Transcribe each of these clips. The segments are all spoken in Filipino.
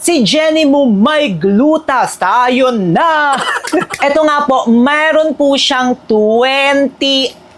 Si Jenny mo may glutas. Tayo na! Ito nga po, mayroon po siyang 20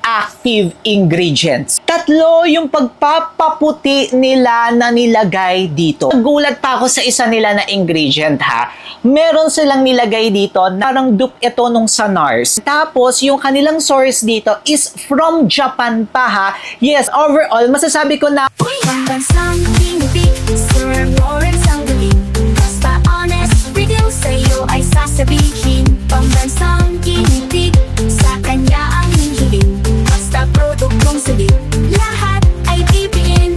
active ingredients. Tatlo yung pagpapaputi nila na nilagay dito. Nagulat pa ako sa isa nila na ingredient ha. Meron silang nilagay dito, parang dupe ito nung sa NARS. Tapos yung kanilang source dito is from Japan pa ha. Yes, overall, masasabi ko na Pambansang ginipig, Sir Lawrence ang galing. Basta honest, review sa'yo ay sasabihin. Pambansang ginipig, sa kanya ang hihiling. Basta produktong salit, lahat ay bibiin.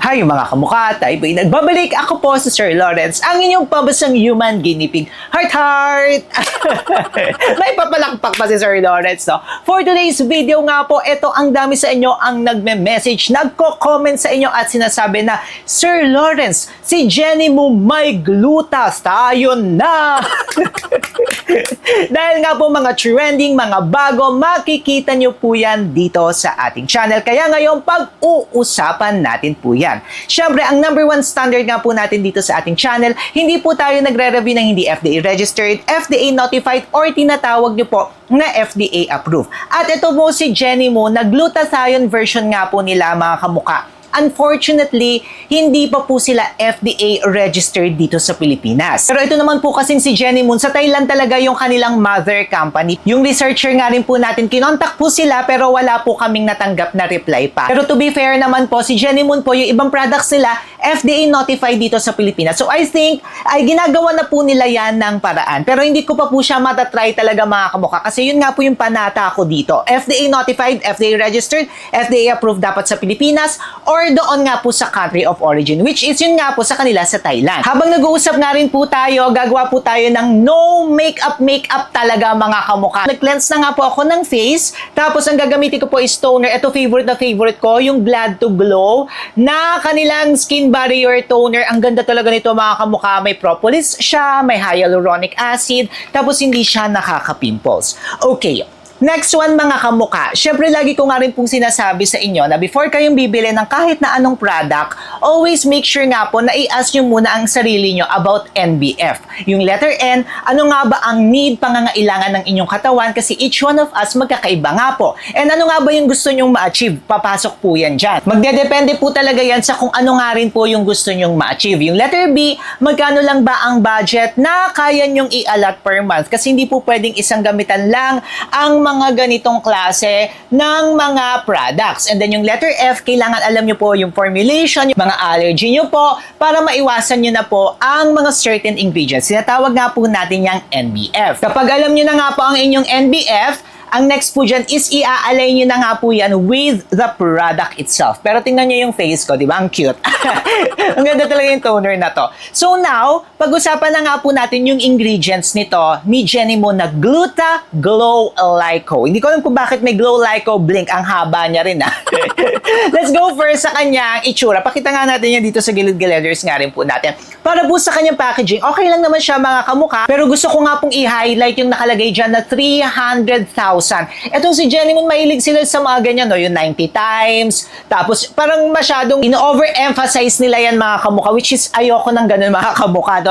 Hi mga kamukha, tayo ba'y nagbabalik? Ako po si Sir Lawrence, ang inyong pabasang human guinea pig. Heart, heart! May papalakpak pa si Sir Lawrence, no? For today's video nga po, ito ang dami sa inyo ang nagme-message, nagko-comment sa inyo at sinasabi na, Sir Lawrence, si Jenny mo may glutas. Tayo na! Dahil nga po mga trending, mga bago, makikita nyo po yan dito sa ating channel. Kaya ngayon, pag-uusapan natin po yan. Siyempre, ang number one standard nga po natin dito sa ating channel, hindi po tayo nagre-review ng hindi FDA registered, FDA notified, or tinatawag nyo po na FDA approved. At ito po si Jenny mo, na glutathione version nga po nila mga kamukha. Unfortunately, hindi pa po sila FDA registered dito sa Pilipinas. Pero ito naman po kasing si Jenny Moon, sa Thailand talaga yung kanilang mother company. Yung researcher nga rin po natin, kinontak po sila pero wala po kaming natanggap na reply pa. Pero to be fair naman po, si Jenny Moon po, yung ibang products nila, FDA notified dito sa Pilipinas. So I think, ay ginagawa na po nila yan ng paraan. Pero hindi ko pa po siya matatry talaga mga kamukha. Kasi yun nga po yung panata ko dito. FDA notified, FDA registered, FDA approved dapat sa Pilipinas, or doon nga po sa country of origin, which is yun nga po sa kanila sa Thailand. Habang nag-uusap nga rin po tayo, gagawa po tayo ng no makeup talaga mga kamukha. Nag-cleanse na nga po ako ng face, tapos ang gagamitin ko po is toner. Ito favorite na favorite ko, yung Glad to Glow na kanilang skin barrier toner. Ang ganda talaga nito mga kamukha. May propolis siya, may hyaluronic acid, tapos hindi siya nakaka-pimples. Okay. Next one mga kamukha, syempre lagi ko nga rin pong sinasabi sa inyo na before kayong bibili ng kahit na anong product, always make sure nga po na i-ask nyo muna ang sarili nyo about NBF. Yung letter N, ano nga ba ang need, pangangailangan ng inyong katawan kasi each one of us magkakaiba nga po. And ano nga ba yung gusto nyong ma-achieve? Papasok po yan dyan. Magdedepende po talaga yan sa kung ano nga rin po yung gusto nyong ma-achieve. Yung letter B, magkano lang ba ang budget na kaya nyong i-allot per month? Kasi hindi po pwedeng isang gamitan lang ang mga ganitong klase ng mga products. And then yung letter F, kailangan alam nyo po yung formulation, yung mga allergy nyo po, para maiwasan nyo na po ang mga certain ingredients. Sinatawag nga po natin yung NBF. Kapag alam nyo na nga po ang inyong NBF, ang next po dyan is i-align nyo na nga po yan with the product itself. Pero tingnan nyo yung face ko, di ba? Ang cute. Ang ganda talaga yung toner na to. So now, pag-usapan na nga po natin yung ingredients nito ni Jenny Moon na Gluta Glow Lyco. Hindi ko alam kung bakit may Glow Lyco Blink. Ang haba niya rin Let's go first sa kanyang itsura. Pakita nga natin yan dito sa gilid-giliders nga rin po natin. Para po sa kanyang packaging, okay lang naman siya mga kamukha. Pero gusto ko nga pong i-highlight yung nakalagay dyan na 300,000. Etong si Jenny Moon, mahilig sila sa mga ganyan, no? Yung 90 times. Tapos, parang masyadong ino-overemphasize nila yan mga kamukha, which is ayoko ng ganun mga kamukha.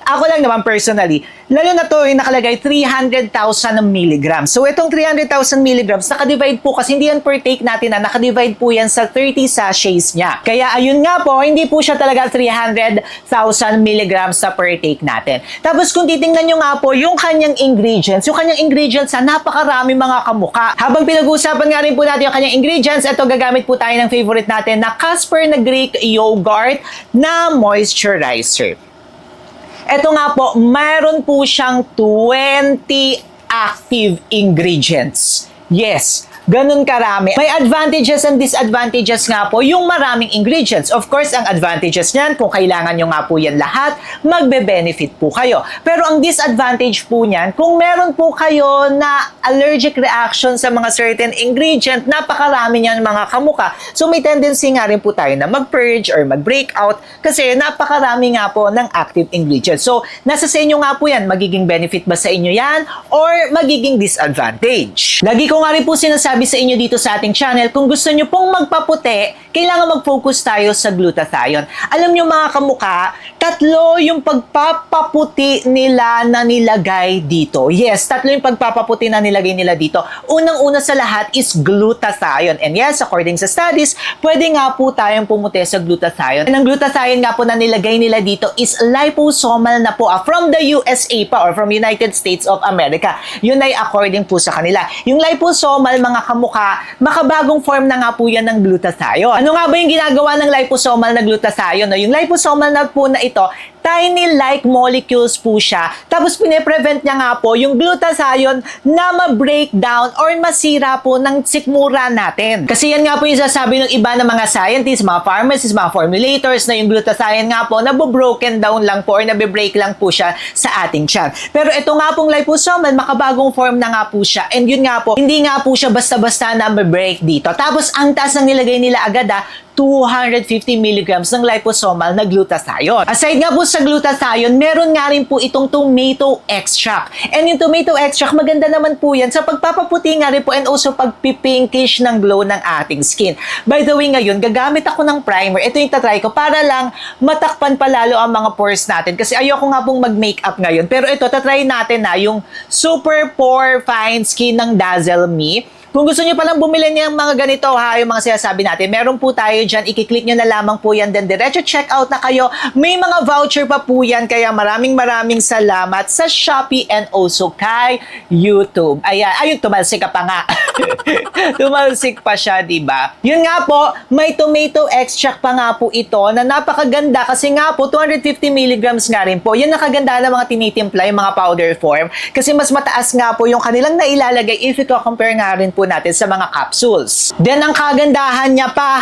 Ako lang naman personally, lalo na to yung nakalagay 300,000 milligrams. So, itong 300,000 milligrams, nakadivide po kasi hindi yan per take natin na nakadivide po yan sa 30 sachets niya. Kaya, ayun nga po, hindi po siya talaga 300,000 milligrams sa per take natin. Tapos, kung titingnan nyo nga po, yung kanyang ingredients na napakarami mga kamukha. Habang pinag-uusapan nga rin po natin yung kanyang ingredients, ito gagamit po tayo ng favorite natin na Casper na Greek yogurt na moisturizer. Ito nga po, mayroon po siyang 20 active ingredients. Yes, ganun karami. May advantages and disadvantages nga po yung maraming ingredients. Of course, ang advantages niyan, kung kailangan nyo nga po yan lahat, magbe-benefit po kayo. Pero ang disadvantage po niyan, kung meron po kayo na allergic reaction sa mga certain ingredient, napakarami niyan mga kamukha. So may tendency nga rin po tayo na mag-purge or mag-breakout kasi napakarami nga po ng active ingredients. So nasa sa inyo nga po yan, magiging benefit ba sa inyo yan or magiging disadvantage? Lagi ko nga rin po sinasabi sinasabi sa inyo dito sa ating channel, kung gusto nyo pong magpaputi, kailangan mag-focus tayo sa glutathione. Alam nyo mga kamuka, tatlo yung pagpapaputi nila na nilagay dito. Yes, tatlo yung pagpapaputi na nilagay nila dito. Unang-una sa lahat is glutathione. And yes, according sa studies, pwede nga po tayong pumuti sa glutathione. And ang glutathione nga po na nilagay nila dito is liposomal na po from the USA pa or from United States of America. Yun ay according po sa kanila. Yung liposomal mga kamuka, makabagong form na nga po yan ng glutathione. Ano nga ba yung ginagawa ng liposomal na glutathione? No? Yung liposomal na po na ito, tiny-like molecules po siya. Tapos pine-prevent niya nga po yung glutathione na ma-breakdown or masira po ng sikmura natin. Kasi yan nga po yung sasabi ng iba ng mga scientists, mga pharmacists, mga formulators na yung glutathione nga po nabo-broken down lang po or nabe-break lang po siya sa ating tiyan. Pero ito nga pong liposomal, makabagong form na nga po siya. And yun nga po, hindi nga po siya basta-basta na ma-break dito. Tapos ang taas ng nilagay nila agad 250 mg ng liposomal na glutathione. Aside nga po sa glutathione, meron nga rin po itong tomato extract. And yung tomato extract, maganda naman po yan sa pagpapaputi nga rin po and also pagpipinkish ng glow ng ating skin. By the way, ngayon, gagamit ako ng primer. Ito yung tatry ko para lang matakpan palalo ang mga pores natin. Kasi ayoko nga pong mag-makeup ngayon. Pero ito, tatry natin na yung Super Pore Fine Skin ng Dazzle Me. Kung gusto nyo palang bumili ng mga ganito yung mga sinasabi natin, meron po tayo dyan, i-click nyo na lamang po yan, then diretso check out na kayo. May mga voucher pa po yan, kaya maraming salamat sa Shopee and also kay YouTube. Ayun, tumalsik ka pa nga. Tumalsik pa siya, diba? Yun nga po, may tomato extract pa nga po ito na napakaganda kasi nga po, 250 mg nga rin po. Yan nakaganda ng mga tinitimpla, yung mga powder form. Kasi mas mataas nga po yung kanilang nailalagay if ito compare nga rin po natin sa mga capsules. Then, ang kagandahan niya pa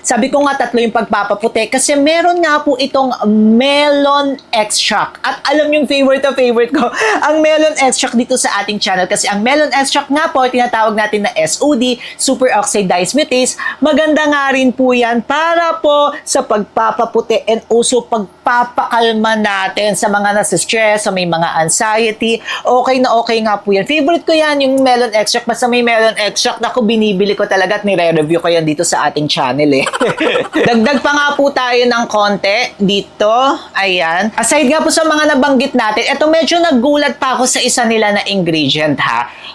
sabi ko nga tatlo yung pagpapaputi kasi meron nga po itong melon extract. At alam yung favorite ko, ang melon extract dito sa ating channel kasi ang melon extract nga po, tinatawag natin na SOD, superoxide dismutase. Maganda nga rin po yan para po sa pagpapaputi and also pagpapakalma natin sa mga nasa-stress, sa may mga anxiety. Okay na okay nga po yan. Favorite ko yan, yung melon extract. Basta may melon extract, ako binibili ko talaga at nire-review ko yan dito sa ating channel Dagdag pa nga po tayo ng konti dito. Ayan. Aside nga po sa mga nabanggit natin, eto medyo nagulat pa ako sa isa nila na ingredient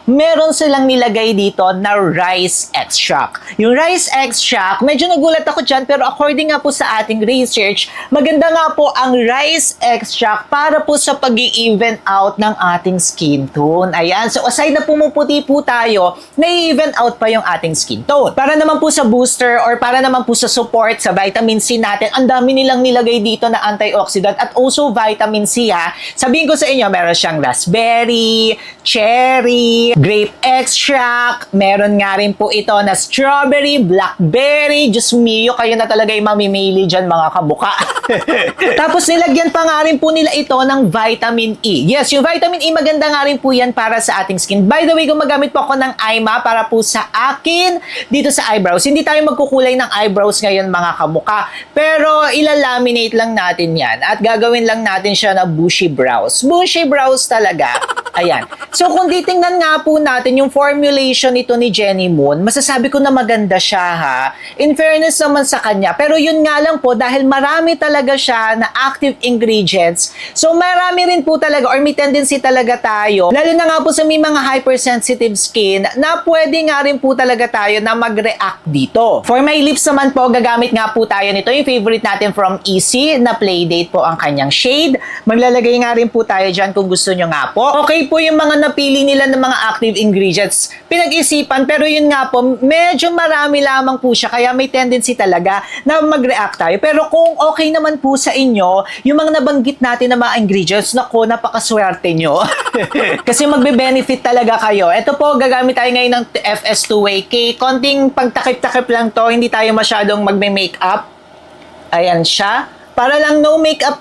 Meron silang nilagay dito na rice extract. Yung rice extract, medyo nagulat ako dyan, pero according nga po sa ating research, maganda nga po ang rice extract para po sa pag-i-even out ng ating skin tone. Ayan. So aside na pumuputi po tayo, na-even out pa yung ating skin tone. Para naman po sa booster or para naman po sa support sa vitamin C natin, ang dami nilang nilagay dito na antioxidant at also vitamin C Sabihin ko sa inyo, meron siyang raspberry, cherry, grape extract, meron nga rin po ito na strawberry, blackberry, Diyos mio, kayo na talaga yung mamimili dyan mga kabuka. Tapos nilagyan pa nga rin po nila ito ng vitamin E. Yes, yung vitamin E maganda nga rin po yan para sa ating skin. By the way, gumagamit po ako ng IMA para po sa akin dito sa eyebrows. Hindi tayo magkukulay ng eyebrows ngayon mga kamuka. Pero ilalaminate lang natin yan at gagawin lang natin siya na bushy brows. Bushy brows talaga. Ayan. So kung titingnan nga po natin yung formulation nito ni Jenny Moon, masasabi ko na maganda siya In fairness naman sa kanya. Pero yun nga lang po, dahil marami talaga siya na active ingredients, so marami rin po talaga or may tendency talaga tayo, lalo na nga po sa may mga hypersensitive skin, na pwede nga rin po talaga tayo na mag-react dito. For my lips naman po, gagamit nga po tayo nito. Yung favorite natin from Easy na Playdate po ang kanyang shade. Maglalagay nga rin po tayo dyan kung gusto nyo nga po. Okay po yung mga napili nila ng mga active ingredients. Pinag-isipan, pero yun nga po, medyo marami lamang po siya, kaya may tendency talaga na mag-react tayo. Pero kung okay naman po sa inyo, yung mga nabanggit natin na mga ingredients, nako, napakaswerte nyo. Kasi magbe-benefit talaga kayo. Ito po, gagamit tayo ngayon ng FS2AK. Konting pagtakip-takip lang to, hindi tayo masyadong magme-makeup. Ayan siya. Para lang no makeup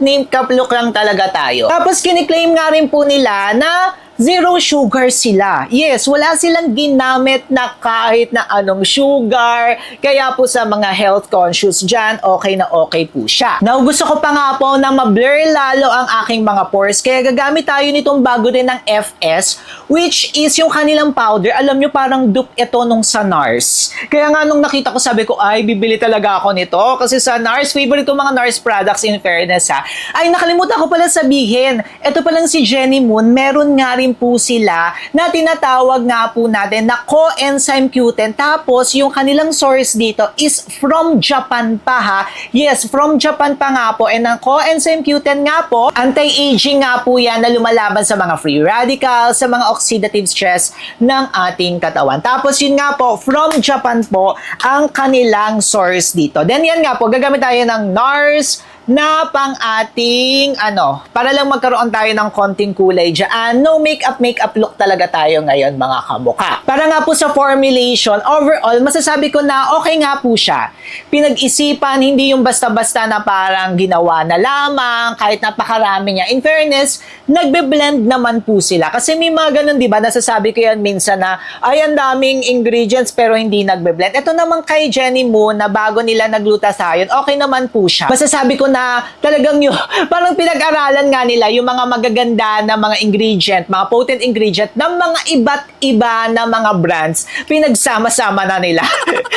look lang talaga tayo. Tapos kiniklaim nga rin po nila na zero sugar sila. Yes, wala silang ginamit na kahit na anong sugar. Kaya po sa mga health conscious dyan, okay na okay po siya. Now, gusto ko pa nga po na ma-blur lalo ang aking mga pores. Kaya gagamit tayo nitong bago din ng FS, which is yung kanilang powder. Alam nyo, parang dupe ito nung sa NARS. Kaya nga nung nakita ko, sabi ko, ay, bibili talaga ako nito. Kasi sa NARS, favorite ko mga NARS products in fairness ha. Ay, nakalimutan ko pala sabihin. Ito palang si Jenny Moon, meron nga rin po sila na tinatawag nga po natin na coenzyme Q10. Tapos, yung kanilang source dito is from Japan pa ha. Yes, from Japan pa nga po. And ang coenzyme Q10 nga po, anti-aging nga po yan na lumalaban sa mga free radicals, sa mga oxidative stress ng ating katawan. Tapos, yun nga po, from Japan po ang kanilang source dito. Then, yan nga po, gagamit tayo ng NARS na pang ating para lang magkaroon tayo ng konting kulay dyan. No makeup look talaga tayo ngayon mga kamukha. Para nga po sa formulation, overall, masasabi ko na okay nga po siya. Pinag-isipan, hindi yung basta-basta na parang ginawa na lamang, kahit napakarami niya. In fairness, nagbe-blend naman po sila. Kasi may mga ganun, di ba? Nasasabi ko yan minsan na, ay, ang daming ingredients pero hindi nagbe-blend. Ito naman kay Jenny Moon na bago nila nag-glutathione, okay naman po siya. Masasabi ko na talagang yun, parang pinag-aralan nga nila yung mga magaganda na mga ingredient, mga potent ingredient ng mga iba't iba na mga brands, pinagsama-sama na nila.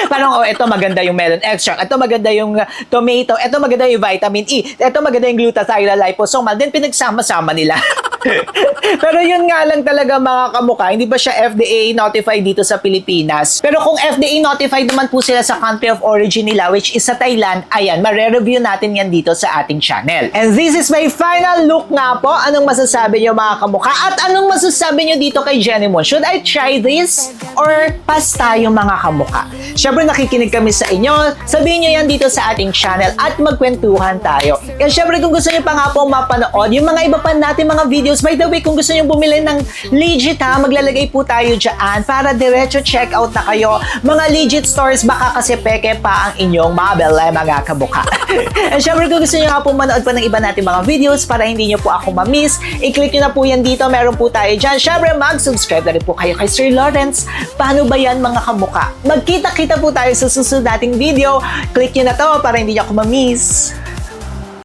Parang, ito maganda yung melon extract, ito maganda yung tomato, ito maganda yung vitamin E, ito maganda yung glutathione liposomal, then pinagsama-sama nila. Pero yun nga lang talaga mga kamukha, hindi ba siya FDA notified dito sa Pilipinas? Pero kung FDA notified naman po sila sa country of origin nila, which is sa Thailand, ayan, mare-review natin yan dito sa ating channel. And this is my final look nga po. Anong masasabi nyo mga kamukha? At anong masasabi nyo dito kay Jenny Moon? Should I try this? Or pass tayo mga kamukha? Syempre nakikinig kami sa inyo. Sabihin nyo yan dito sa ating channel at magkwentuhan tayo. And syempre kung gusto nyo pa nga po mapanood yung mga iba pa natin mga videos, by the way, kung gusto nyo bumili ng legit ha, maglalagay po tayo dyan para diretso check out na kayo. Mga legit stores, baka kasi peke pa ang inyong mabele mga kamukha. And syempre kung gusto nyo nga po manood pa ng iba natin mga videos para hindi nyo po ako ma-miss, i-click nyo na po yan dito. Meron po tayo dyan. Syempre mag-subscribe na rin po kayo kay Sir Lawrence. Paano ba yan mga kamukha? Magkita-kita po tayo sa susunod nating video. Click nyo na to para hindi nyo ako ma-miss.